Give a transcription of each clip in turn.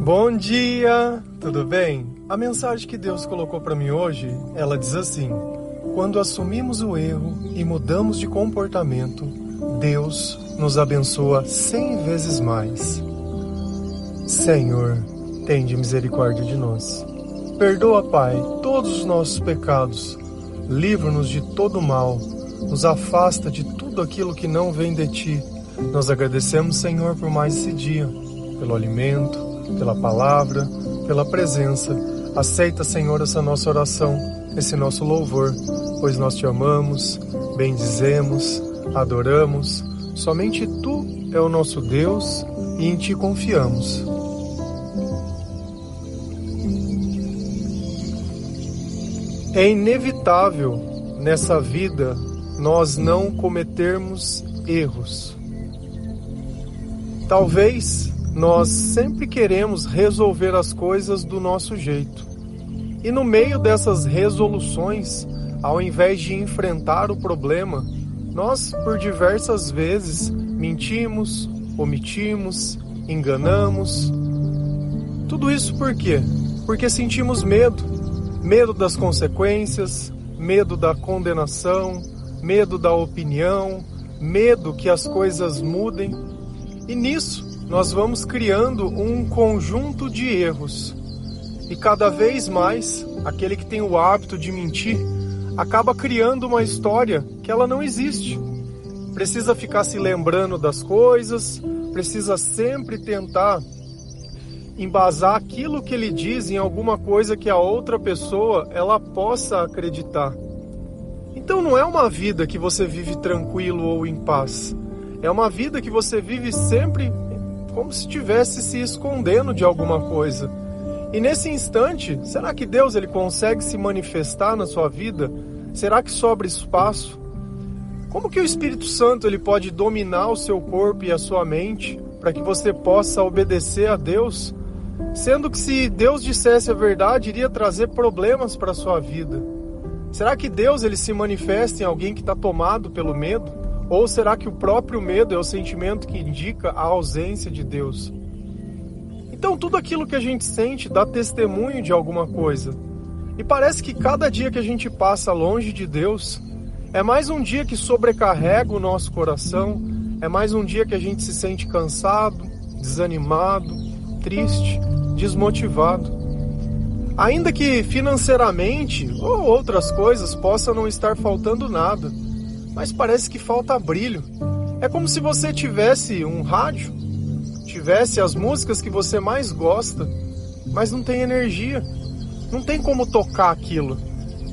Bom dia, tudo bem? A mensagem que Deus colocou para mim hoje, ela diz assim: quando assumimos o erro e mudamos de comportamento, Deus nos abençoa 100 vezes mais. Senhor, tende misericórdia de nós. Perdoa, Pai, todos os nossos pecados. Livra-nos de todo mal. Nos afasta de tudo aquilo que não vem de Ti. Nós agradecemos, Senhor, por mais esse dia, pelo alimento, pela palavra, pela presença. Aceita, Senhor, essa nossa oração, esse nosso louvor, pois nós Te amamos, bendizemos, adoramos. Somente Tu é o nosso Deus e em Ti confiamos. É inevitável nessa vida nós não cometermos erros. Talvez nós sempre queremos resolver as coisas do nosso jeito. E no meio dessas resoluções, ao invés de enfrentar o problema, nós por diversas vezes mentimos, omitimos, enganamos. Tudo isso por quê? Porque sentimos medo. Medo das consequências, medo da condenação, medo da opinião, medo que as coisas mudem. E nisso, nós vamos criando um conjunto de erros. E cada vez mais, aquele que tem o hábito de mentir, acaba criando uma história que ela não existe. Precisa ficar se lembrando das coisas, precisa sempre tentar embasar aquilo que ele diz em alguma coisa que a outra pessoa ela possa acreditar. Então não é uma vida que você vive tranquilo ou em paz. É uma vida que você vive sempre como se estivesse se escondendo de alguma coisa. E nesse instante, será que Deus ele consegue se manifestar na sua vida? Será que sobra espaço? Como que o Espírito Santo ele pode dominar o seu corpo e a sua mente para que você possa obedecer a Deus? Sendo que se Deus dissesse a verdade, iria trazer problemas para a sua vida. Será que Deus ele se manifesta em alguém que está tomado pelo medo? Ou será que o próprio medo é o sentimento que indica a ausência de Deus? Então tudo aquilo que a gente sente dá testemunho de alguma coisa. E parece que cada dia que a gente passa longe de Deus, é mais um dia que sobrecarrega o nosso coração, é mais um dia que a gente se sente cansado, desanimado, triste, desmotivado. Ainda que financeiramente ou outras coisas possa não estar faltando nada, mas parece que falta brilho. É como se você tivesse um rádio, tivesse as músicas que você mais gosta, mas não tem energia, não tem como tocar aquilo.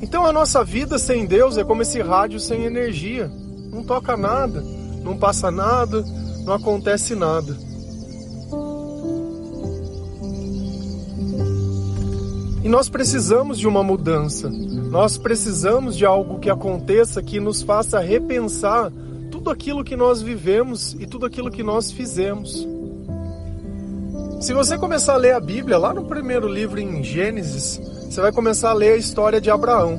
Então a nossa vida sem Deus é como esse rádio sem energia, não toca nada, não passa nada, não acontece nada. E nós precisamos de uma mudança, nós precisamos de algo que aconteça que nos faça repensar tudo aquilo que nós vivemos e tudo aquilo que nós fizemos. Se você começar a ler a Bíblia, lá no primeiro livro em Gênesis, você vai começar a ler a história de Abraão.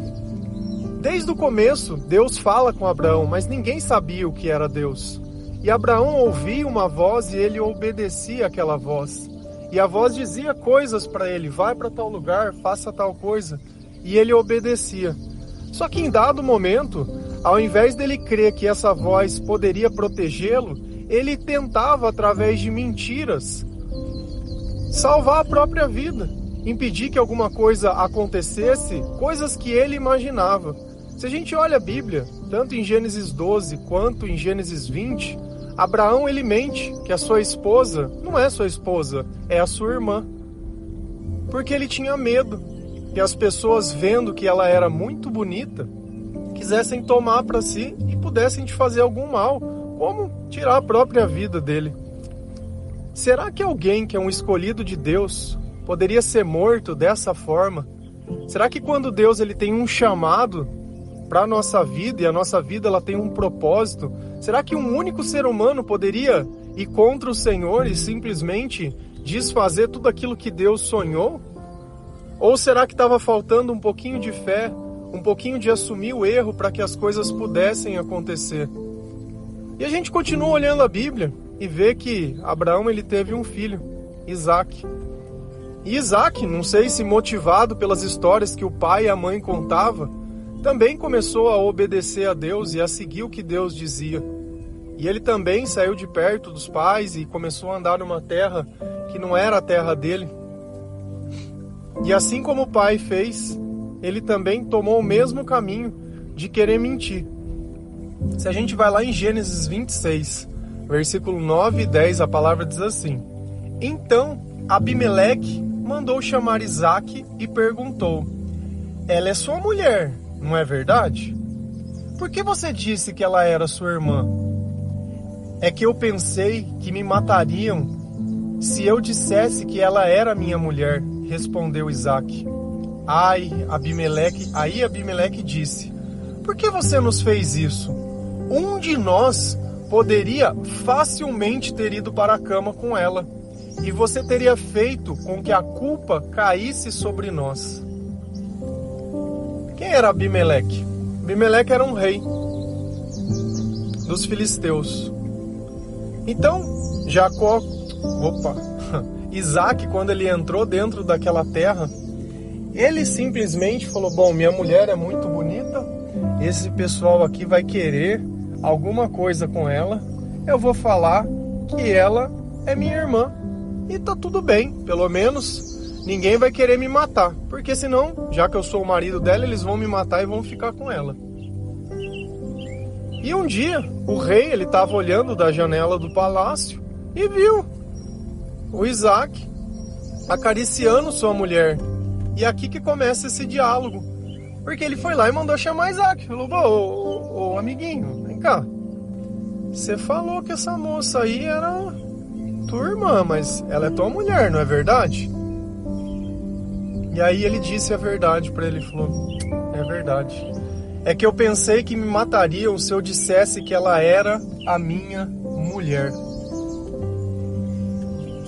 Desde o começo, Deus fala com Abraão, mas ninguém sabia o que era Deus. E Abraão ouvia uma voz e ele obedecia àquela voz. E a voz dizia coisas para ele, vai para tal lugar, faça tal coisa. E ele obedecia. Só que em dado momento, ao invés dele crer que essa voz poderia protegê-lo, ele tentava, através de mentiras, salvar a própria vida. Impedir que alguma coisa acontecesse, coisas que ele imaginava. Se a gente olha a Bíblia, tanto em Gênesis 12 quanto em Gênesis 20, Abraão ele mente que a sua esposa não é sua esposa, é a sua irmã. Porque ele tinha medo que as pessoas, vendo que ela era muito bonita, quisessem tomar para si e pudessem te fazer algum mal, como tirar a própria vida dele. Será que alguém que é um escolhido de Deus poderia ser morto dessa forma? Será que quando Deus ele tem um chamado para a nossa vida e a nossa vida ela tem um propósito, será que um único ser humano poderia ir contra o Senhor e simplesmente desfazer tudo aquilo que Deus sonhou? Ou será que estava faltando um pouquinho de fé, um pouquinho de assumir o erro para que as coisas pudessem acontecer? E a gente continua olhando a Bíblia e vê que Abraão ele teve um filho, Isaac. E Isaac, não sei se motivado pelas histórias que o pai e a mãe contavam, também começou a obedecer a Deus e a seguir o que Deus dizia. E ele também saiu de perto dos pais e começou a andar numa terra que não era a terra dele. E assim como o pai fez, ele também tomou o mesmo caminho de querer mentir. Se a gente vai lá em Gênesis 26, versículo 9 e 10, a palavra diz assim: Então Abimeleque mandou chamar Isaque e perguntou: Ela é sua mulher, não é verdade? Por que você disse que ela era sua irmã? É que eu pensei que me matariam se eu dissesse que ela era minha mulher, respondeu Isaque. Aí Abimeleque disse: Por que você nos fez isso? Um de nós poderia facilmente ter ido para a cama com ela, e você teria feito com que a culpa caísse sobre nós. Quem era Abimeleque? Abimeleque era um rei dos filisteus. Então, Isaque, quando ele entrou dentro daquela terra, ele simplesmente falou: bom, minha mulher é muito bonita, esse pessoal aqui vai querer alguma coisa com ela, eu vou falar que ela é minha irmã e tá tudo bem, pelo menos ninguém vai querer me matar, porque senão, já que eu sou o marido dela, eles vão me matar e vão ficar com ela. E um dia, o rei, ele estava olhando da janela do palácio e viu o Isaque acariciando sua mulher. E aqui que começa esse diálogo. Porque ele foi lá e mandou chamar Isaque. Falou: ô amiguinho, vem cá. Você falou que essa moça aí era tua irmã, mas ela é tua mulher, não é verdade? E aí ele disse a verdade para ele. Falou: é verdade. É que eu pensei que me matariam se eu dissesse que ela era a minha mulher.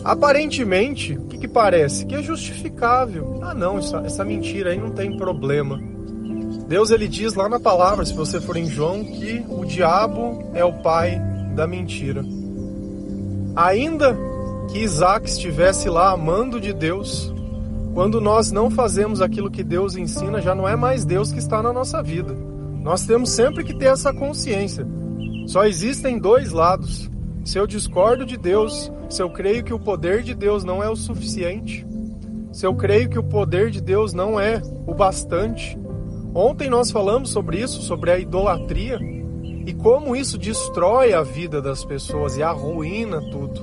Aparentemente, o que parece? Que é justificável. Ah não, essa mentira aí não tem problema. Deus, ele diz lá na palavra, se você for em João, que o diabo é o pai da mentira. Ainda que Isaque estivesse lá amando de Deus, quando nós não fazemos aquilo que Deus ensina, já não é mais Deus que está na nossa vida. Nós temos sempre que ter essa consciência. Só existem dois lados. Se eu discordo de Deus, se eu creio que o poder de Deus não é o suficiente, se eu creio que o poder de Deus não é o bastante. Ontem nós falamos sobre isso, sobre a idolatria, e como isso destrói a vida das pessoas e arruína tudo.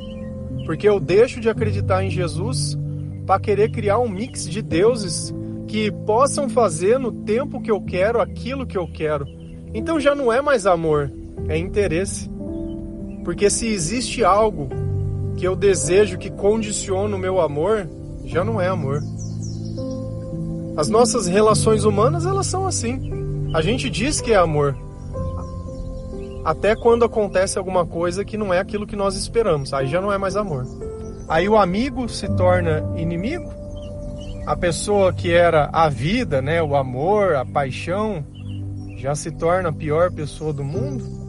Porque eu deixo de acreditar em Jesus para querer criar um mix de deuses que possam fazer no tempo que eu quero aquilo que eu quero. Então já não é mais amor, é interesse. Porque se existe algo que eu desejo que condiciona o meu amor, já não é amor. As nossas relações humanas, elas são assim. A gente diz que é amor, até quando acontece alguma coisa que não é aquilo que nós esperamos. Aí já não é mais amor. Aí o amigo se torna inimigo. A pessoa que era a vida, né, o amor, a paixão, já se torna a pior pessoa do mundo.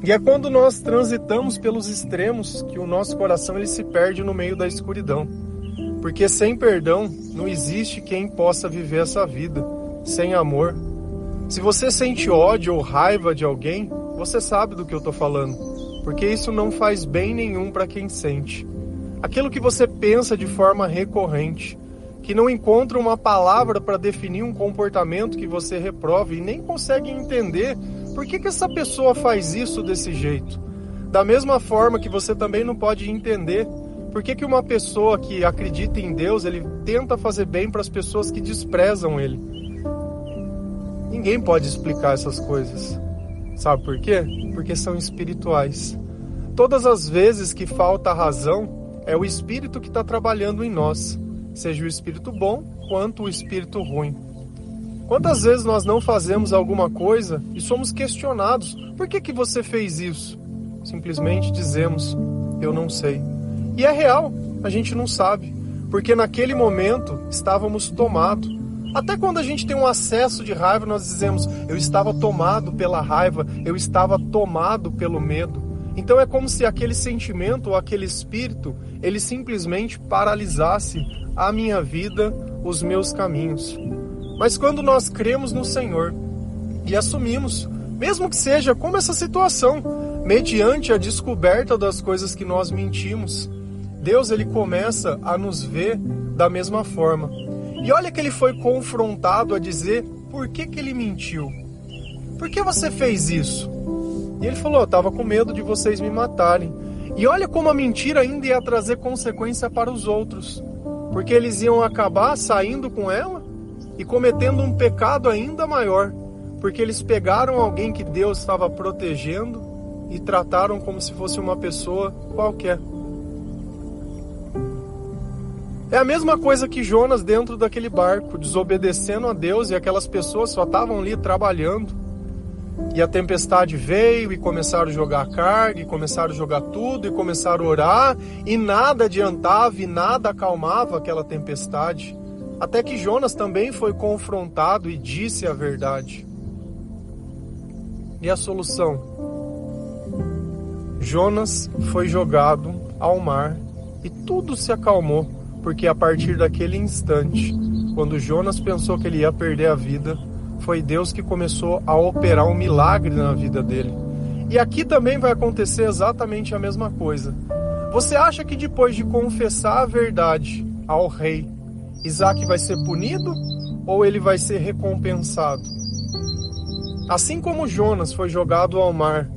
E é quando nós transitamos pelos extremos que o nosso coração ele se perde no meio da escuridão. Porque sem perdão não existe quem possa viver essa vida sem amor. Se você sente ódio ou raiva de alguém, você sabe do que eu estou falando. Porque isso não faz bem nenhum para quem sente. Aquilo que você pensa de forma recorrente, que não encontra uma palavra para definir um comportamento que você reprove e nem consegue entender por que essa pessoa faz isso desse jeito. Da mesma forma que você também não pode entender por que uma pessoa que acredita em Deus, ele tenta fazer bem para as pessoas que desprezam ele. Ninguém pode explicar essas coisas. Sabe por quê? Porque são espirituais. Todas as vezes que falta a razão, é o Espírito que está trabalhando em nós, seja o Espírito bom quanto o Espírito ruim. Quantas vezes nós não fazemos alguma coisa e somos questionados? Por que você fez isso? Simplesmente dizemos: eu não sei. E é real, a gente não sabe, porque naquele momento estávamos tomados. Até quando a gente tem um acesso de raiva, nós dizemos: eu estava tomado pela raiva, eu estava tomado pelo medo. Então é como se aquele sentimento ou aquele espírito, ele simplesmente paralisasse a minha vida, os meus caminhos. Mas quando nós cremos no Senhor e assumimos, mesmo que seja como essa situação, mediante a descoberta das coisas que nós mentimos, Deus ele começa a nos ver da mesma forma. E olha que ele foi confrontado a dizer por que ele mentiu. Por que você fez isso? E ele falou, eu estava com medo de vocês me matarem. E olha como a mentira ainda ia trazer consequência para os outros. Porque eles iam acabar saindo com ela e cometendo um pecado ainda maior. Porque eles pegaram alguém que Deus estava protegendo e trataram como se fosse uma pessoa qualquer. É a mesma coisa que Jonas dentro daquele barco, desobedecendo a Deus, e aquelas pessoas só estavam ali trabalhando. E a tempestade veio e começaram a jogar carga, e começaram a jogar tudo, e começaram a orar, e nada adiantava e nada acalmava aquela tempestade. Até que Jonas também foi confrontado e disse a verdade. E a solução? Jonas foi jogado ao mar e tudo se acalmou, porque a partir daquele instante, quando Jonas pensou que ele ia perder a vida, foi Deus que começou a operar um milagre na vida dele. E aqui também vai acontecer exatamente a mesma coisa. Você acha que depois de confessar a verdade ao rei, Isaac vai ser punido ou ele vai ser recompensado? Assim como Jonas foi jogado ao mar,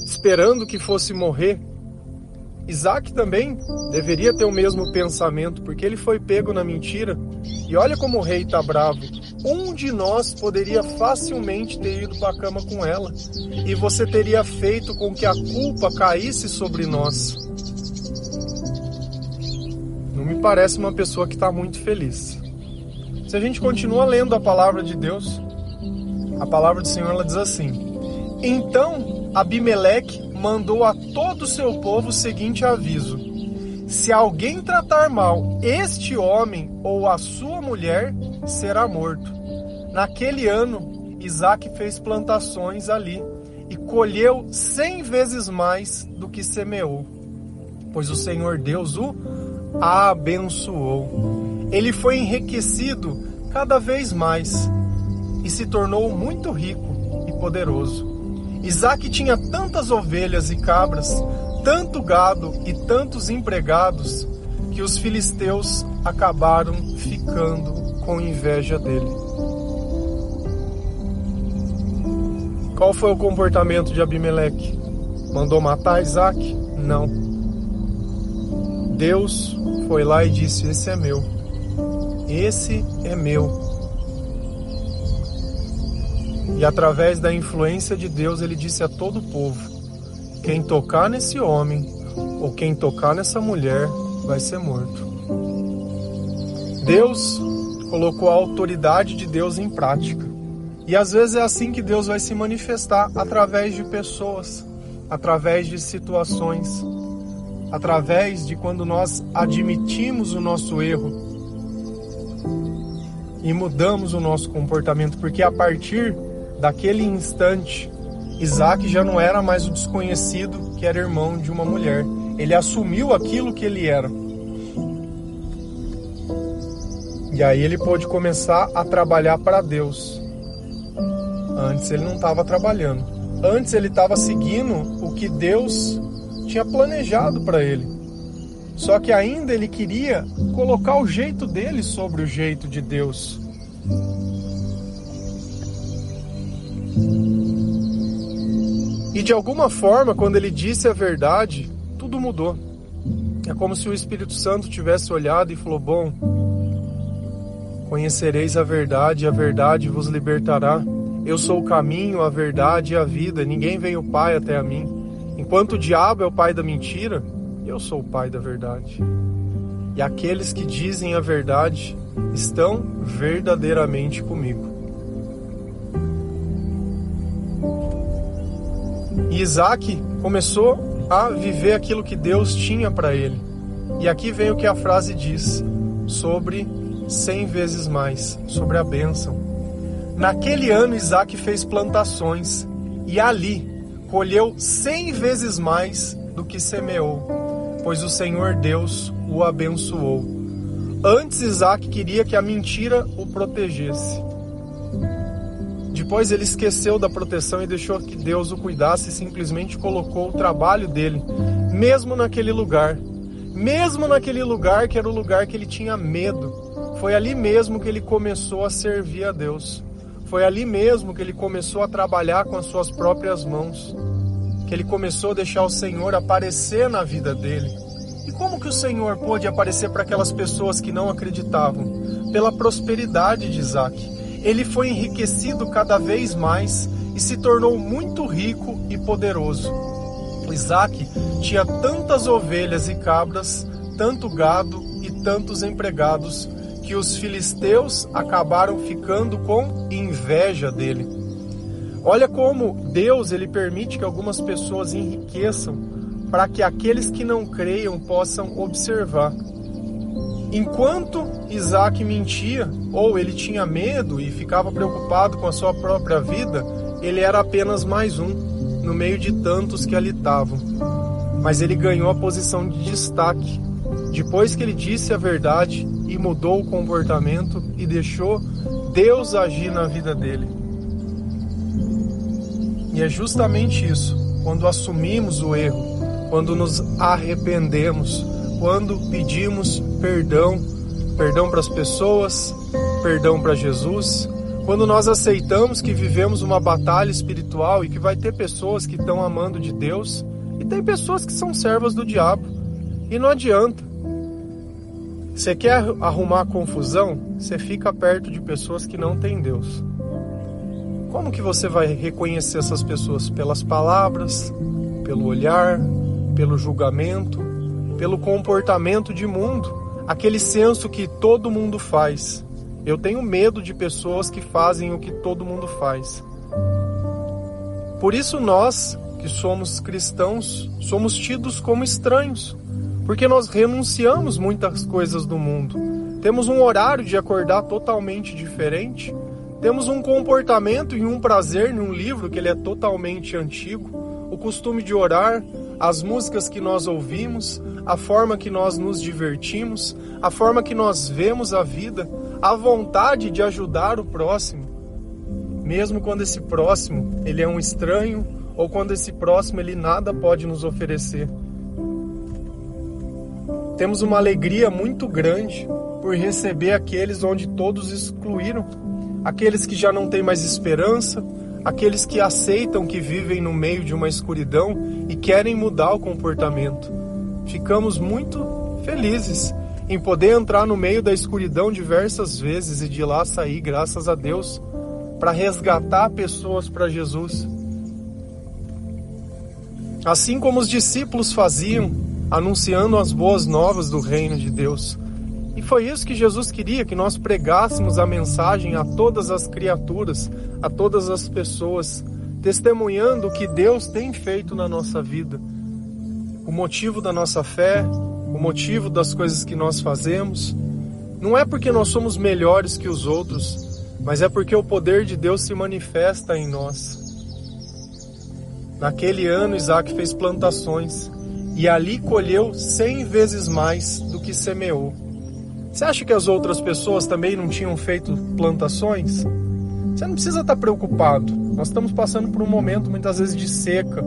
esperando que fosse morrer, Isaac também deveria ter o mesmo pensamento, porque ele foi pego na mentira. E olha como o rei está bravo. Um de nós poderia facilmente ter ido para a cama com ela, e você teria feito com que a culpa caísse sobre nós. Não me parece uma pessoa que está muito feliz. Se a gente continua lendo a palavra de Deus, a palavra do Senhor ela diz assim: então Abimeleque mandou a todo o seu povo o seguinte aviso: se alguém tratar mal este homem ou a sua mulher, será morto. Naquele ano, Isaac fez plantações ali e colheu 100 vezes mais do que semeou, pois o Senhor Deus o abençoou. Ele foi enriquecido cada vez mais e se tornou muito rico e poderoso. Isaac tinha tantas ovelhas e cabras, tanto gado e tantos empregados, que os filisteus acabaram ficando com inveja dele. Qual foi o comportamento de Abimeleque? Mandou matar Isaac? Não. Deus foi lá e disse: esse é meu. Esse é meu. E através da influência de Deus, ele disse a todo o povo: quem tocar nesse homem ou quem tocar nessa mulher vai ser morto. Deus colocou a autoridade de Deus em prática. E às vezes é assim que Deus vai se manifestar, através de pessoas, através de situações, através de quando nós admitimos o nosso erro e mudamos o nosso comportamento, porque a partir daquele instante, Isaac já não era mais o desconhecido que era irmão de uma mulher. Ele assumiu aquilo que ele era. E aí ele pôde começar a trabalhar para Deus. Antes ele não estava trabalhando. Antes ele estava seguindo o que Deus tinha planejado para ele. Só que ainda ele queria colocar o jeito dele sobre o jeito de Deus. E de alguma forma, quando ele disse a verdade, tudo mudou. É como se o Espírito Santo tivesse olhado e falou: bom, conhecereis a verdade vos libertará. Eu sou o caminho, a verdade e a vida. Ninguém vem ao Pai até a mim. Enquanto o diabo é o pai da mentira, eu sou o pai da verdade. E aqueles que dizem a verdade estão verdadeiramente comigo. E Isaac começou a viver aquilo que Deus tinha para ele. E aqui vem o que a frase diz sobre 100 vezes mais, sobre a bênção. Naquele ano Isaac fez plantações e ali colheu 100 vezes mais do que semeou, pois o Senhor Deus o abençoou. Antes Isaac queria que a mentira o protegesse. Depois ele esqueceu da proteção e deixou que Deus o cuidasse e simplesmente colocou o trabalho dele, mesmo naquele lugar que era o lugar que ele tinha medo. Foi ali mesmo que ele começou a servir a Deus. Foi ali mesmo que ele começou a trabalhar com as suas próprias mãos, que ele começou a deixar o Senhor aparecer na vida dele. E como que o Senhor pôde aparecer para aquelas pessoas que não acreditavam? Pela prosperidade de Isaac. Ele foi enriquecido cada vez mais e se tornou muito rico e poderoso. Isaac tinha tantas ovelhas e cabras, tanto gado e tantos empregados, que os filisteus acabaram ficando com inveja dele. Olha como Deus ele permite que algumas pessoas enriqueçam para que aqueles que não creiam possam observar. Enquanto Isaac mentia, ou ele tinha medo e ficava preocupado com a sua própria vida, ele era apenas mais um, no meio de tantos que ali estavam. Mas ele ganhou a posição de destaque, depois que ele disse a verdade e mudou o comportamento e deixou Deus agir na vida dele. E é justamente isso, quando assumimos o erro, quando nos arrependemos, quando pedimos perdão para as pessoas, perdão para Jesus, quando nós aceitamos que vivemos uma batalha espiritual e que vai ter pessoas que estão amando de Deus e tem pessoas que são servas do diabo. E não adianta. Você quer arrumar confusão? Você fica perto de pessoas que não têm Deus. Como que você vai reconhecer essas pessoas? Pelas palavras, pelo olhar, pelo julgamento, pelo comportamento de mundo, aquele senso que todo mundo faz. Eu tenho medo de pessoas que fazem o que todo mundo faz. Por isso nós, que somos cristãos, somos tidos como estranhos, porque nós renunciamos muitas coisas do mundo. Temos um horário de acordar totalmente diferente, temos um comportamento e um prazer em um livro que ele é totalmente antigo, o costume de orar, as músicas que nós ouvimos, a forma que nós nos divertimos, a forma que nós vemos a vida, a vontade de ajudar o próximo, mesmo quando esse próximo ele é um estranho ou quando esse próximo ele nada pode nos oferecer. Temos uma alegria muito grande por receber aqueles onde todos excluíram, aqueles que já não têm mais esperança, aqueles que aceitam que vivem no meio de uma escuridão e querem mudar o comportamento. Ficamos muito felizes em poder entrar no meio da escuridão diversas vezes e de lá sair, graças a Deus, para resgatar pessoas para Jesus. Assim como os discípulos faziam, anunciando as boas novas do reino de Deus. E foi isso que Jesus queria, que nós pregássemos a mensagem a todas as criaturas, a todas as pessoas, testemunhando o que Deus tem feito na nossa vida. O motivo da nossa fé, o motivo das coisas que nós fazemos, não é porque nós somos melhores que os outros, mas é porque o poder de Deus se manifesta em nós. Naquele ano, Isaac fez plantações e ali colheu 100 vezes mais do que semeou. Você acha que as outras pessoas também não tinham feito plantações? Você não precisa estar preocupado. Nós estamos passando por um momento muitas vezes de seca,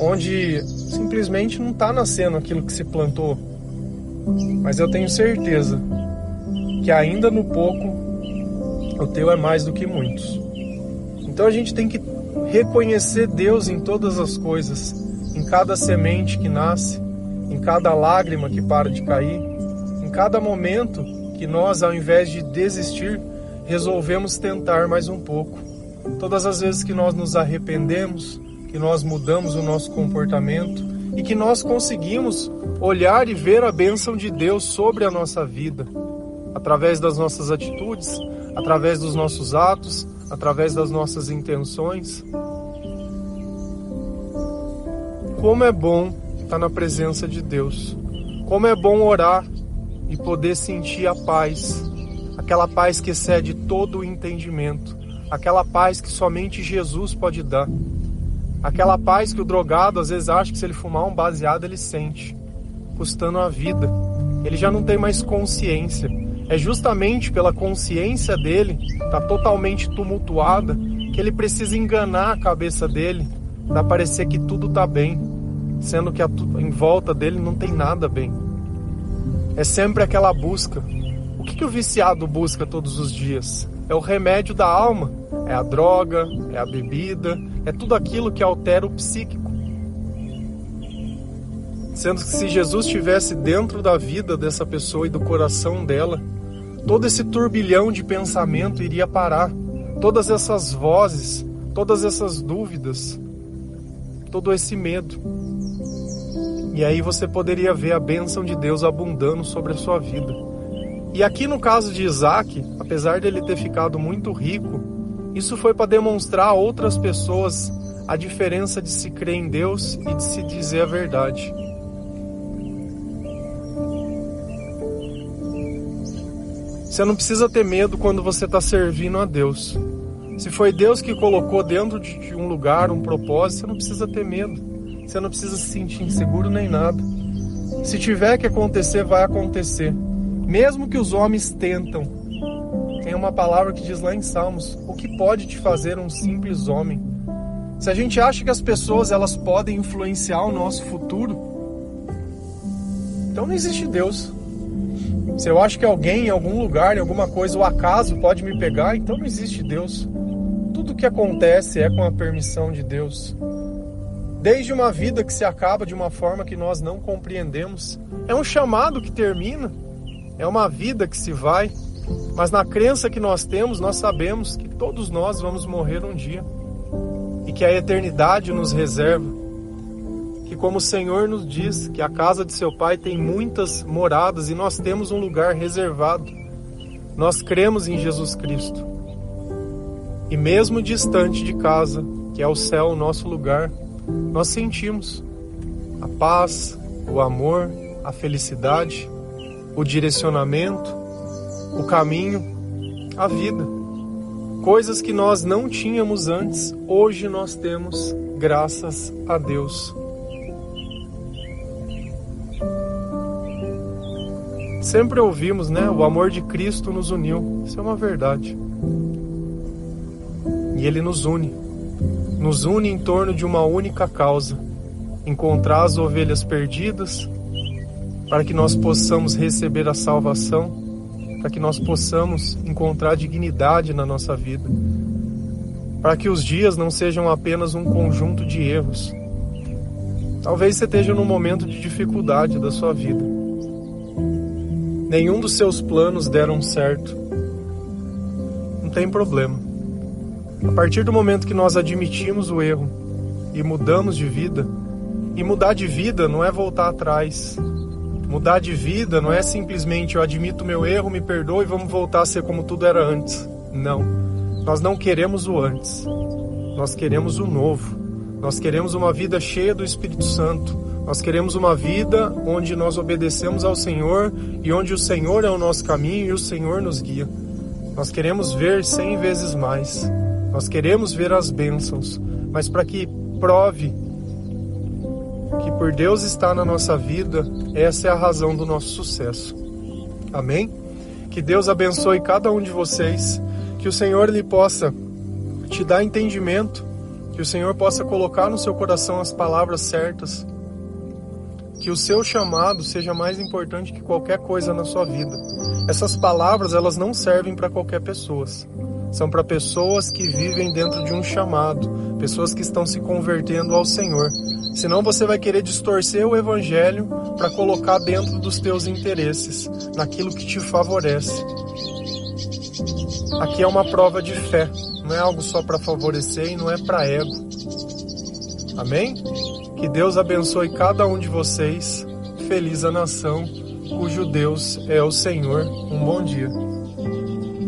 onde simplesmente não está nascendo aquilo que se plantou. Mas eu tenho certeza que ainda no pouco, o teu é mais do que muitos. Então a gente tem que reconhecer Deus em todas as coisas, em cada semente que nasce, em cada lágrima que para de cair, em cada momento que nós, ao invés de desistir, resolvemos tentar mais um pouco. Todas as vezes que nós nos arrependemos, que nós mudamos o nosso comportamento e que nós conseguimos olhar e ver a bênção de Deus sobre a nossa vida, através das nossas atitudes, através dos nossos atos, através das nossas intenções. Como é bom estar na presença de Deus. Como é bom orar e poder sentir a paz, aquela paz que excede todo o entendimento, aquela paz que somente Jesus pode dar. Aquela paz que o drogado às vezes acha que se ele fumar um baseado ele sente, custando a vida. Ele já não tem mais consciência. É justamente pela consciência dele, tá totalmente tumultuada, que ele precisa enganar a cabeça dele para parecer que tudo tá bem, sendo que em volta dele não tem nada bem. É sempre aquela busca. O que o viciado busca todos os dias? É o remédio da alma, é a droga, é a bebida, é tudo aquilo que altera o psíquico. Sendo que se Jesus estivesse dentro da vida dessa pessoa e do coração dela, todo esse turbilhão de pensamento iria parar. Todas essas vozes, todas essas dúvidas, todo esse medo. E aí você poderia ver a bênção de Deus abundando sobre a sua vida. E aqui no caso de Isaac, apesar dele ter ficado muito rico, isso foi para demonstrar a outras pessoas a diferença de se crer em Deus e de se dizer a verdade. Você não precisa ter medo quando você está servindo a Deus. Se foi Deus que colocou dentro de um lugar, um propósito, você não precisa ter medo. Você não precisa se sentir inseguro nem nada. Se tiver que acontecer, vai acontecer. Mesmo que os homens tentam. Tem uma palavra que diz lá em Salmos: o que pode te fazer um simples homem? Se a gente acha que as pessoas elas podem influenciar o nosso futuro, então não existe Deus. Se eu acho que alguém em algum lugar, em alguma coisa, o acaso pode me pegar, então não existe Deus. Tudo que acontece é com a permissão de Deus. Desde uma vida que se acaba de uma forma que nós não compreendemos, é um chamado que termina, é uma vida que se vai, mas na crença que nós temos, nós sabemos que todos nós vamos morrer um dia e que a eternidade nos reserva. Que como o Senhor nos diz, que a casa de seu Pai tem muitas moradas e nós temos um lugar reservado. Nós cremos em Jesus Cristo. E mesmo distante de casa, que é o céu, o nosso lugar, nós sentimos a paz, o amor, a felicidade, o direcionamento, o caminho, a vida. Coisas que nós não tínhamos antes, hoje nós temos, graças a Deus. Sempre ouvimos, né? O amor de Cristo nos uniu. Isso é uma verdade. E Ele nos une. Nos une em torno de uma única causa: encontrar as ovelhas perdidas, para que nós possamos receber a salvação, para que nós possamos encontrar dignidade na nossa vida, para que os dias não sejam apenas um conjunto de erros. Talvez você esteja num momento de dificuldade da sua vida. Nenhum dos seus planos deram certo. Não tem problema. A partir do momento que nós admitimos o erro e mudamos de vida, e mudar de vida não é voltar atrás. Mudar de vida não é simplesmente eu admito o meu erro, me perdoo e vamos voltar a ser como tudo era antes. Não. Nós não queremos o antes. Nós queremos o novo. Nós queremos uma vida cheia do Espírito Santo. Nós queremos uma vida onde nós obedecemos ao Senhor e onde o Senhor é o nosso caminho e o Senhor nos guia. Nós queremos ver 100 vezes mais. Nós queremos ver as bênçãos, mas para que prove que por Deus está na nossa vida, essa é a razão do nosso sucesso. Amém? Que Deus abençoe cada um de vocês, que o Senhor lhe possa te dar entendimento, que o Senhor possa colocar no seu coração as palavras certas, que o seu chamado seja mais importante que qualquer coisa na sua vida. Essas palavras, elas não servem para qualquer pessoa. São para pessoas que vivem dentro de um chamado, pessoas que estão se convertendo ao Senhor. Senão você vai querer distorcer o Evangelho para colocar dentro dos teus interesses, naquilo que te favorece. Aqui é uma prova de fé, não é algo só para favorecer e não é para ego. Amém? Que Deus abençoe cada um de vocês. Feliz a nação cujo Deus é o Senhor. Um bom dia.